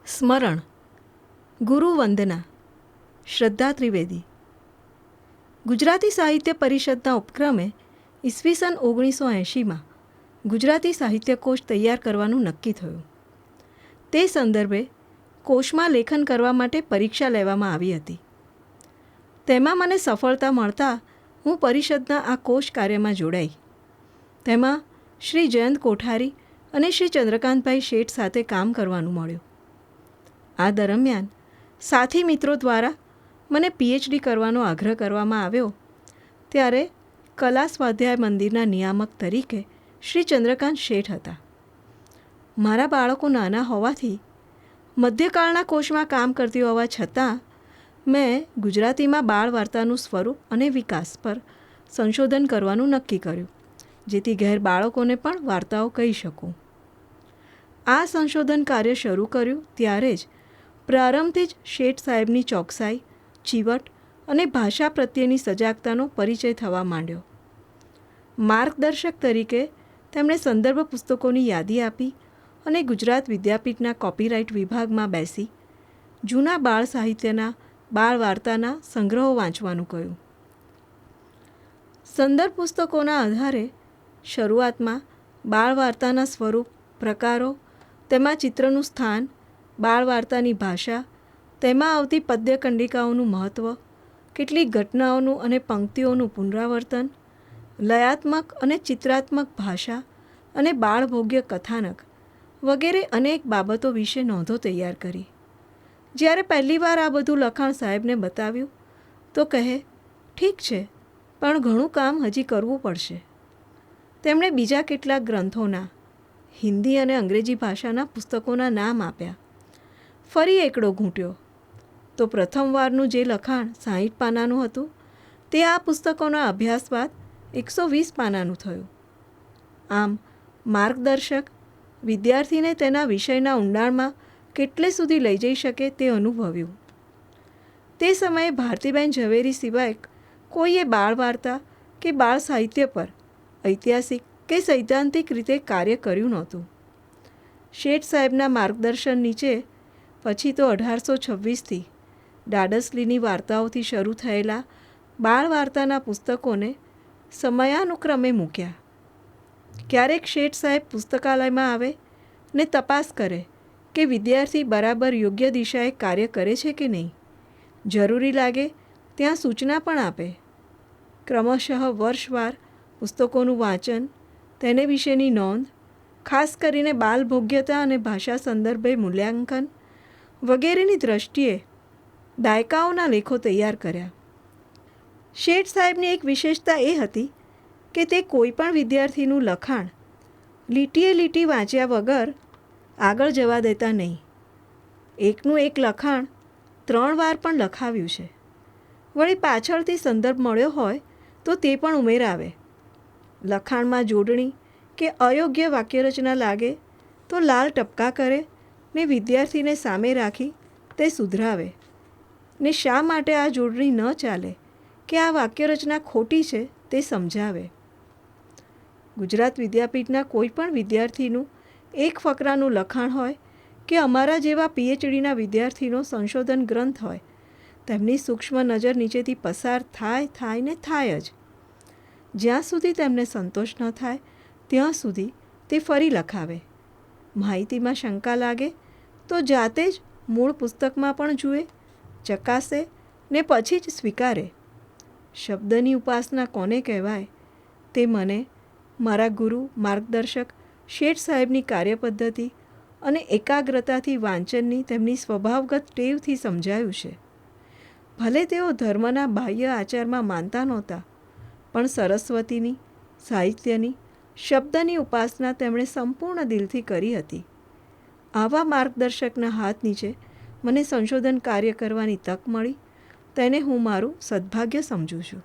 સ્મરણ ગુરુવંદના શ્રદ્ધા ત્રિવેદી. ગુજરાતી સાહિત્ય પરિષદના ઉપક્રમે ઈસવીસન 1980માં ગુજરાતી સાહિત્યકોશ તૈયાર કરવાનું નક્કી થયું. તે સંદર્ભે કોશમાં લેખન કરવા માટે પરીક્ષા લેવામાં આવી હતી. તેમાં મને સફળતા મળતા હું પરિષદના આ કોશ કાર્યમાં જોડાઈ. તેમાં શ્રી જયંત કોઠારી અને શ્રી ચંદ્રકાંતભાઈ શેઠ સાથે કામ કરવાનું મળ્યું. આ દરમિયાન સાથી મિત્રો દ્વારા મને પીએચડી કરવાનો આગ્રહ કરવામાં આવ્યો. ત્યારે કલા સ્વાધ્યાય મંદિરના નિયામક તરીકે શ્રી ચંદ્રકાંત શેઠ હતા. મારા બાળકો નાના હોવાથી મધ્યકાળના કોશમાં કામ કરતી હોવા છતાં મેં ગુજરાતીમાં બાળ વાર્તાનું સ્વરૂપ અને વિકાસ પર સંશોધન કરવાનું નક્કી કર્યું, જેથી ઘેર બાળકોને પણ વાર્તાઓ કહી શકું. આ સંશોધન કાર્ય શરૂ કર્યું ત્યારે જ પ્રારંભથી જ શેઠ સાહેબની ચોકસાઈ, ચીવટ અને ભાષા પ્રત્યેની સજાગતાનો પરિચય થવા માંડ્યો. માર્ગદર્શક તરીકે તેમણે સંદર્ભ પુસ્તકોની યાદી આપી અને ગુજરાત વિદ્યાપીઠના કોપીરાઇટ વિભાગમાં બેસી જૂના બાળ સાહિત્યના બાળ વાર્તાના સંગ્રહો વાંચવાનું કહ્યું. સંદર્ભ પુસ્તકોના આધારે શરૂઆતમાં બાળ વાર્તાના સ્વરૂપ, પ્રકારો, તેમાં ચિત્રનું સ્થાન, બાળ વાર્તાની ભાષા, તેમાં આવતી પદ્યકંડિકાઓનું મહત્ત્વ, કેટલીક ઘટનાઓનું અને પંક્તિઓનું પુનરાવર્તન, લયાત્મક અને ચિત્રાત્મક ભાષા અને બાળભોગ્ય કથાનક વગેરે અનેક બાબતો વિશે નોંધો તૈયાર કરી. જ્યારે પહેલીવાર આ બધું લખાણ સાહેબને બતાવ્યું તો કહે, ઠીક છે, પણ ઘણું કામ હજી કરવું પડશે. તેમણે બીજા કેટલાક ગ્રંથોના હિન્દી અને અંગ્રેજી ભાષાના પુસ્તકોના નામ આપ્યા. ફરી એકડો ઘૂંટ્યો તો પ્રથમવારનું જે લખાણ 60 પાનાનું હતું તે આ પુસ્તકોના અભ્યાસ બાદ 120 પાનાનું થયું. આમ માર્ગદર્શક વિદ્યાર્થીને તેના વિષયના ઊંડાણમાં કેટલે સુધી લઈ જઈ શકે તે અનુભવ્યું. તે સમયે ભારતીબેન ઝવેરી સિવાય કોઈએ બાળ વાર્તા કે બાળ સાહિત્ય પર ઐતિહાસિક કે સૈદ્ધાંતિક રીતે કાર્ય કર્યું નહોતું. શેઠ સાહેબના માર્ગદર્શન નીચે પછી તો 1826થી ડાડસલીની વાર્તાઓથી શરૂ થયેલા બાળ વાર્તાના પુસ્તકોને સમયાનુક્રમે મૂક્યા. ક્યારેક શેઠ સાહેબ પુસ્તકાલયમાં આવે ને તપાસ કરે કે વિદ્યાર્થી બરાબર યોગ્ય દિશાએ કાર્ય કરે છે કે નહીં. જરૂરી લાગે ત્યાં સૂચના પણ આપે. ક્રમશઃ વર્ષવાર પુસ્તકોનું વાંચન, તેને વિશેની નોંધ, ખાસ કરીને બાલભોગ્યતા અને ભાષા સંદર્ભે મૂલ્યાંકન વગેરેની દૃષ્ટિએ દાયકાઓના લેખો તૈયાર કર્યા. શેઠ સાહેબની એક વિશેષતા એ હતી કે તે કોઈ પણ વિદ્યાર્થીનું લખાણ લીટીએ લીટી વાંચ્યા વગર આગળ જવા દેતા નહીં. એકનું એક લખાણ 3 વાર પણ લખાવ્યું છે. વળી પાછળથી સંદર્ભ મળ્યો હોય તો તે પણ ઉમેરાવે. લખાણમાં જોડણી કે અયોગ્ય વાક્યરચના લાગે તો લાલ ટપકા કરે ને વિદ્યાર્થીને સામે રાખી તે સુધરાવે ને શા માટે આ જોડણી ન ચાલે કે આ વાક્યરચના ખોટી છે તે સમજાવે. ગુજરાત વિદ્યાપીઠના કોઈ પણ વિદ્યાર્થીનું એક ફકરાનું લખાણ હોય કે અમારા જેવા પીએચડીના વિદ્યાર્થીનો સંશોધન ગ્રંથ હોય, તેમની સૂક્ષ્મ નજર નીચેથી પસાર થાય ને થાય જ. જ્યાં સુધી તેમને સંતોષ ન થાય ત્યાં સુધી તે ફરી લખાવે. માહિતીમાં શંકા લાગે તો જાતે જ મૂળ પુસ્તકમાં પણ જુએ, ચકાસે ને પછી જ સ્વીકારે. શબ્દની ઉપાસના કોને કહેવાય તે મને મારા ગુરુ માર્ગદર્શક શેઠ સાહેબની કાર્યપદ્ધતિ અને એકાગ્રતાથી વાંચનની તેમની સ્વભાવગત ટેવથી સમજાયું છે. ભલે તેઓ ધર્મના બાહ્ય આચારમાં માનતા નહોતા, પણ સરસ્વતીની, સાહિત્યની, શબ્દની ઉપાસના તેમણે સંપૂર્ણ દિલથી કરી હતી. આવા માર્ગદર્શકના હાથ નીચે મને સંશોધન કાર્ય કરવાની તક મળી, તેને હું મારું સદભાગ્ય સમજું છું.